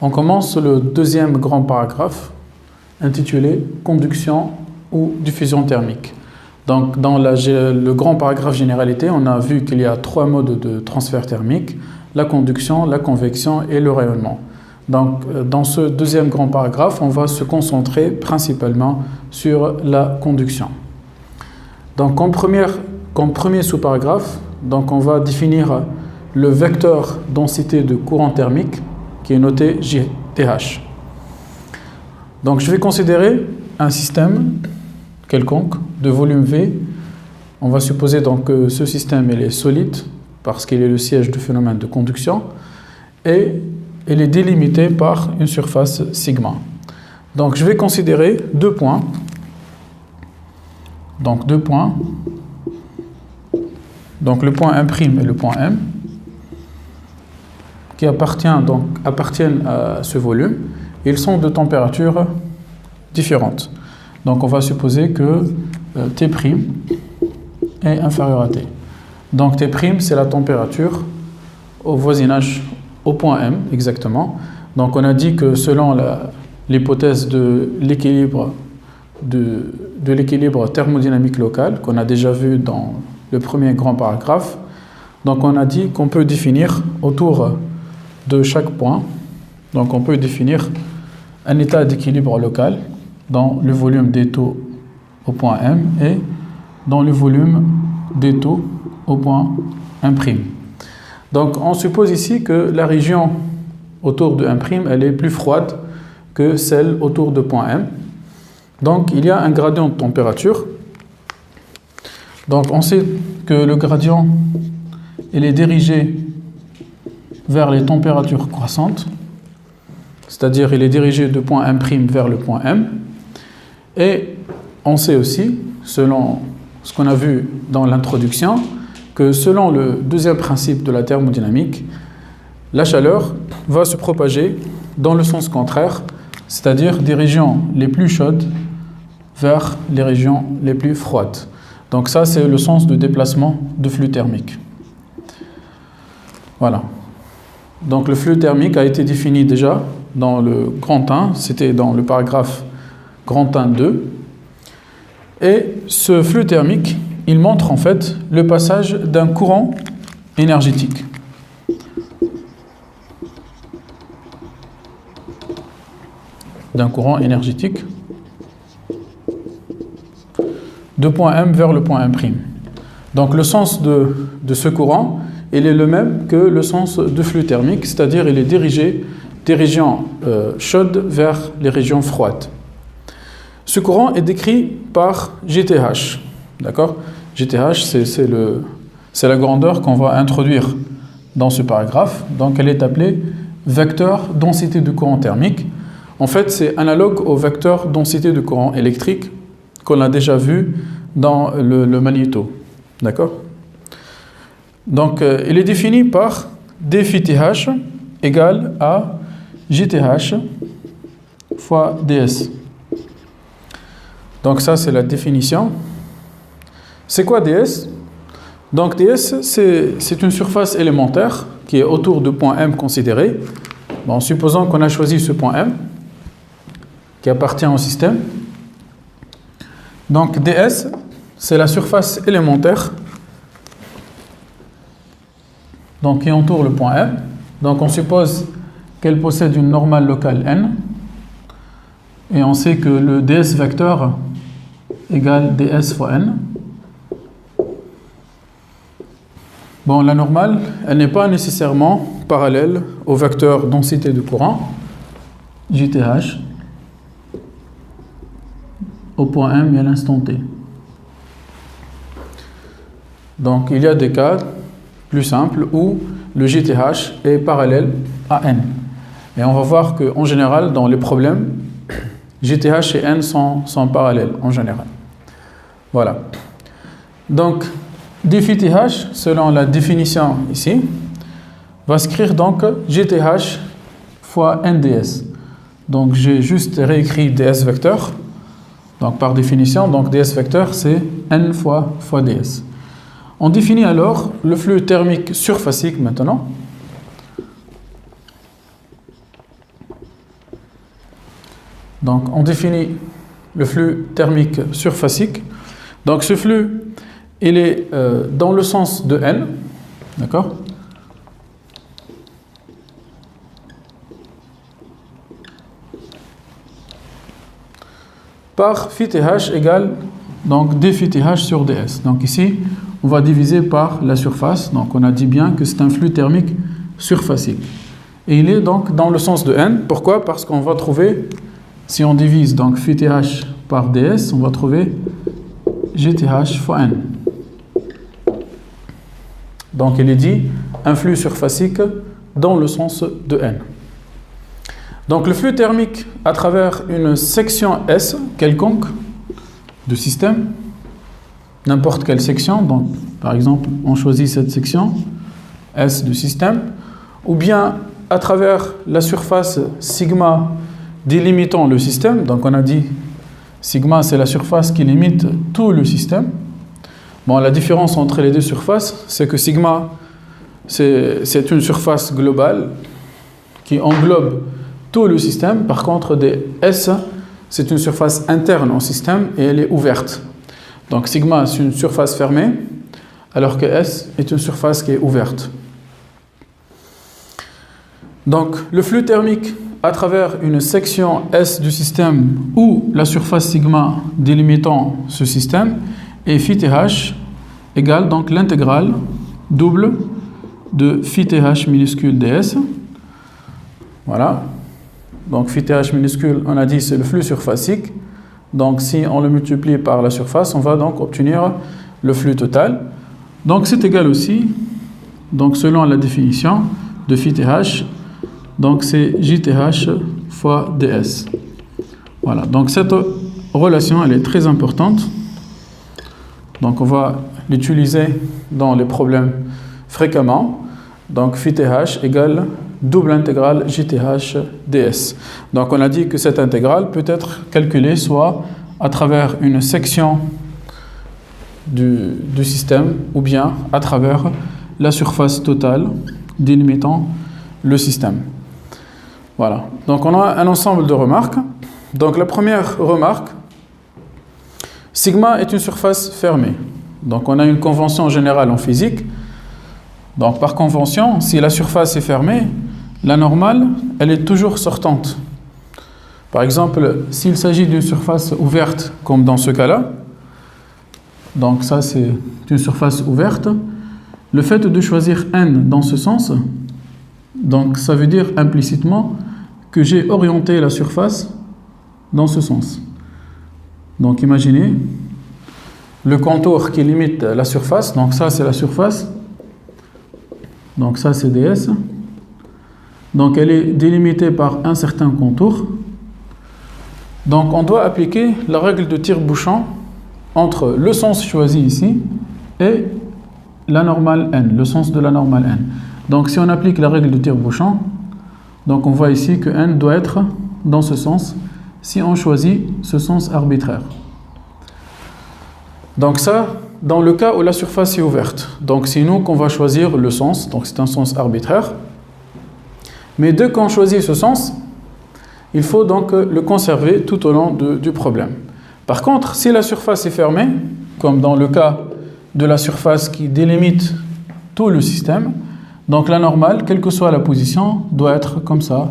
On commence le deuxième grand paragraphe intitulé « Conduction ou diffusion thermique ». Donc, dans le grand paragraphe généralité, on a vu qu'il y a trois modes de transfert thermique, la conduction, la convection et le rayonnement. Donc, dans ce deuxième grand paragraphe, on va se concentrer principalement sur la conduction. Donc, comme premier sous-paragraphe, donc on va définir le vecteur densité de courant thermique qui est noté JTH. Donc, je vais considérer un système quelconque de volume V. On va supposer donc que ce système il est solide parce qu'il est le siège du phénomène de conduction et il est délimité par une surface sigma. Donc, je vais considérer deux points. Donc, deux points. Donc, le point M' et le point M qui appartiennent à ce volume. Ils sont de températures différentes. Donc, on va supposer que T' est inférieur à T. Donc, T', c'est la température au voisinage, au point M, exactement. Donc, on a dit que selon l'hypothèse de l'équilibre de l'équilibre thermodynamique local, qu'on a déjà vu dans le premier grand paragraphe, donc on a dit qu'on peut définir autour de chaque point, donc on peut définir un état d'équilibre local dans le volume des taux au point M et dans le volume des taux au point M'. Donc on suppose ici que la région autour de M', elle est plus froide que celle autour de point M. Donc il y a un gradient de température. Donc on sait que le gradient il est dirigé vers les températures croissantes, c'est-à-dire il est dirigé de point M' vers le point M. Et on sait aussi, selon ce qu'on a vu dans l'introduction, que selon le deuxième principe de la thermodynamique, la chaleur va se propager dans le sens contraire, c'est-à-dire des régions les plus chaudes vers les régions les plus froides. Donc ça, c'est le sens de déplacement de flux thermique. Voilà. Donc le flux thermique a été défini déjà dans le grand 1, c'était dans le paragraphe grand 1, 2. Et ce flux thermique, il montre en fait le passage d'un courant énergétique. D'un courant énergétique de point M vers le point M'. Donc le sens de ce courant, il est le même que le sens du flux thermique, c'est-à-dire il est dirigé des régions chaudes vers les régions froides. Ce courant est décrit par JTH. D'accord ? JTH, c'est la grandeur qu'on va introduire dans ce paragraphe. Donc elle est appelée vecteur densité de courant thermique. En fait, c'est analogue au vecteur densité de courant électrique qu'on a déjà vu dans le magnéto. D'accord ? Donc, il est défini par dφTH égale à JTH fois ds. Donc, ça, c'est la définition. C'est quoi ds? Donc, ds, c'est une surface élémentaire qui est autour du point M considéré. Bon, supposons qu'on a choisi ce point M qui appartient au système. Donc, ds, c'est la surface élémentaire donc, qui entoure le point M. Donc, on suppose qu'elle possède une normale locale n. Et on sait que le ds vecteur égale ds fois n. Bon, la normale, elle n'est pas nécessairement parallèle au vecteur densité de courant, JTH, au point M et à l'instant T. Donc, il y a des cas plus simples où le JTH est parallèle à N. Et on va voir qu'en général, dans les problèmes, JTH et N sont parallèles en général. Voilà. Donc, dφTH, selon la définition ici, va s'écrire donc JTH fois NDS. Donc, j'ai juste réécrit ds vecteur. Donc, par définition, donc ds vecteur, c'est N fois ds. On définit alors le flux thermique surfacique maintenant. Donc on définit le flux thermique surfacique. Donc ce flux, il est dans le sens de N, d'accord? Par phi th égale donc d phi th sur ds. Donc ici, on va diviser par la surface. Donc on a dit bien que c'est un flux thermique surfacique. Et il est donc dans le sens de N. Pourquoi? Parce qu'on va trouver, si on divise donc phi th par ds, on va trouver gth fois N. Donc il est dit un flux surfacique dans le sens de N. Donc le flux thermique à travers une section S quelconque de système, n'importe quelle section, donc par exemple on choisit cette section S du système, ou bien à travers la surface sigma délimitant le système, donc on a dit sigma c'est la surface qui limite tout le système. Bon, la différence entre les deux surfaces, c'est que sigma c'est une surface globale qui englobe tout le système. Par contre, des S, c'est une surface interne au système et elle est ouverte. Donc sigma, c'est une surface fermée, alors que S est une surface qui est ouverte. Donc le flux thermique à travers une section S du système ou la surface sigma délimitant ce système est phi th égale donc l'intégrale double de phi th minuscule ds. Voilà. Donc phi th minuscule, on a dit c'est le flux surfacique. Donc si on le multiplie par la surface, on va donc obtenir le flux total. Donc c'est égal aussi, donc selon la définition de phi th, donc c'est jth fois ds. Voilà, donc cette relation elle est très importante. Donc on va l'utiliser dans les problèmes fréquemment. Donc phi th égale double intégrale jth ds. Donc on a dit que cette intégrale peut être calculée soit à travers une section du système ou bien à travers la surface totale délimitant le système. Voilà. Donc on a un ensemble de remarques. Donc la première remarque, sigma est une surface fermée. Donc on a une convention générale en physique. Donc par convention, si la surface est fermée, la normale, elle est toujours sortante. Par exemple, s'il s'agit d'une surface ouverte, comme dans ce cas-là, donc ça c'est une surface ouverte, le fait de choisir N dans ce sens, donc ça veut dire implicitement que j'ai orienté la surface dans ce sens. Donc imaginez le contour qui limite la surface, donc ça c'est la surface, donc ça c'est ds, donc elle est délimitée par un certain contour. Donc on doit appliquer la règle de tire-bouchon entre le sens choisi ici et la normale n, le sens de la normale n. Donc si on applique la règle de tire-bouchon, donc on voit ici que n doit être dans ce sens si on choisit ce sens arbitraire. Donc ça, dans le cas où la surface est ouverte. Donc c'est nous qu'on va choisir le sens, donc c'est un sens arbitraire. Mais dès qu'on choisit ce sens, il faut donc le conserver tout au long du problème. Par contre, si la surface est fermée, comme dans le cas de la surface qui délimite tout le système, donc la normale, quelle que soit la position, doit être comme ça,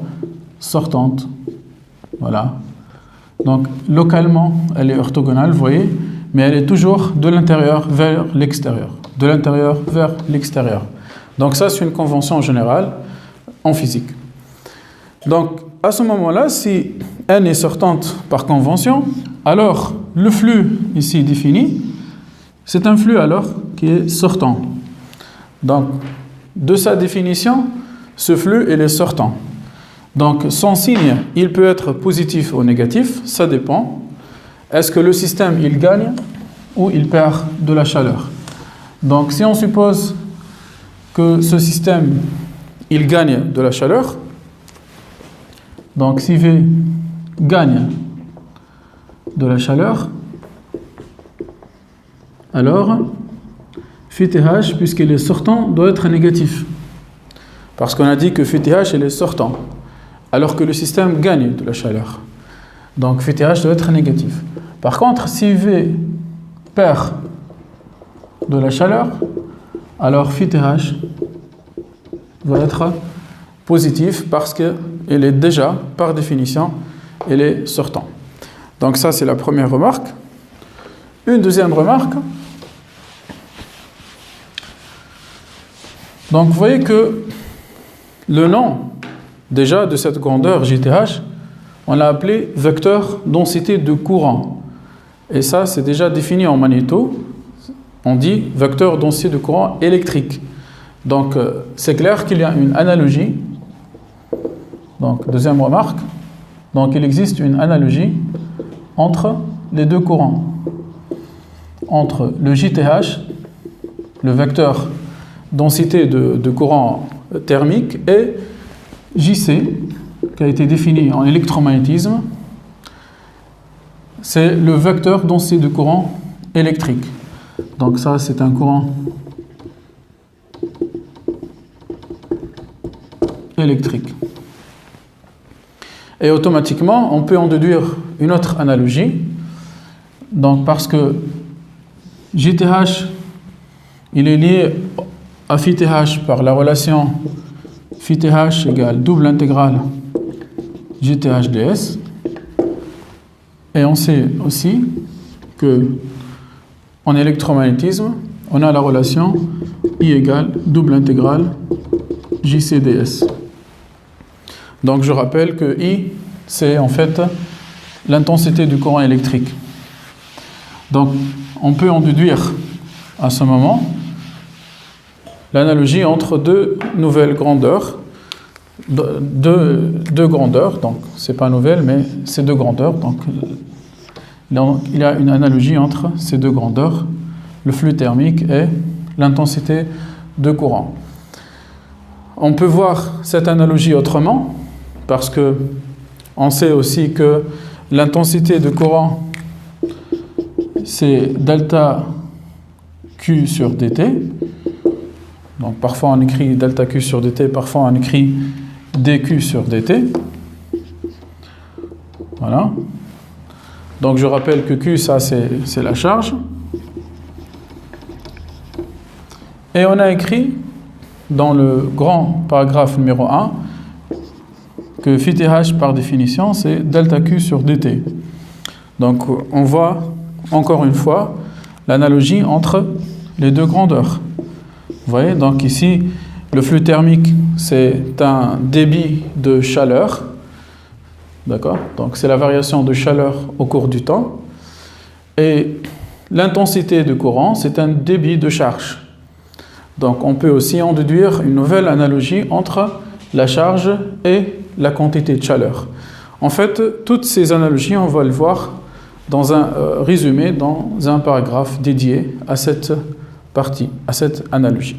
sortante. Voilà. Donc localement, elle est orthogonale, vous voyez, mais elle est toujours de l'intérieur vers l'extérieur. De l'intérieur vers l'extérieur. Donc ça, c'est une convention générale en physique. Donc, à ce moment-là, si n est sortante par convention, alors le flux ici défini, c'est un flux alors qui est sortant. Donc, de sa définition, ce flux, il est sortant. Donc, son signe, il peut être positif ou négatif, ça dépend. Est-ce que le système, il gagne ou il perd de la chaleur? Donc, si on suppose que ce système, il gagne de la chaleur, donc si V gagne de la chaleur, alors phi th, puisqu'il est sortant, doit être négatif. Parce qu'on a dit que phi th, il est sortant, alors que le système gagne de la chaleur. Donc phi-TH doit être négatif. Par contre, si V perd de la chaleur, alors phi-TH va être positif parce qu'il est déjà, par définition, il est sortant. Donc ça, c'est la première remarque. Une deuxième remarque. Donc vous voyez que le nom déjà de cette grandeur JTH, on l'a appelé vecteur densité de courant. Et ça, c'est déjà défini en magnéto. On dit vecteur densité de courant électrique. Donc c'est clair qu'il y a une analogie. Donc deuxième remarque. Donc il existe une analogie entre les deux courants. Entre le JTH, le vecteur densité de courant thermique, et JC, qui a été défini en électromagnétisme, c'est le vecteur densité de courant électrique. Donc ça, c'est un courant électrique. Et automatiquement, on peut en déduire une autre analogie. Donc parce que JTH, il est lié à phi-TH par la relation phi-TH égale double intégrale JTH ds. Et on sait aussi que en électromagnétisme, on a la relation I égale double intégrale JC ds. Donc je rappelle que I, c'est en fait l'intensité du courant électrique. Donc on peut en déduire à ce moment l'analogie entre deux nouvelles grandeurs, deux grandeurs, donc c'est pas nouvelle, mais c'est deux grandeurs. Donc il y a une analogie entre ces deux grandeurs, le flux thermique et l'intensité de courant. On peut voir cette analogie autrement, parce que on sait aussi que l'intensité de courant, c'est delta Q sur dt. Donc parfois on écrit delta Q sur dt, parfois on écrit dQ sur dt. Voilà. Donc je rappelle que Q, ça c'est la charge. Et on a écrit dans le grand paragraphe numéro 1 que phi-TH par définition c'est delta Q sur dt. Donc on voit encore une fois l'analogie entre les deux grandeurs. Vous voyez, donc ici, le flux thermique, c'est un débit de chaleur. D'accord? Donc c'est la variation de chaleur au cours du temps. Et l'intensité de courant, c'est un débit de charge. Donc on peut aussi en déduire une nouvelle analogie entre la charge et la quantité de chaleur. En fait, toutes ces analogies, on va le voir dans un résumé, dans un paragraphe dédié à cette partie, à cette analogie.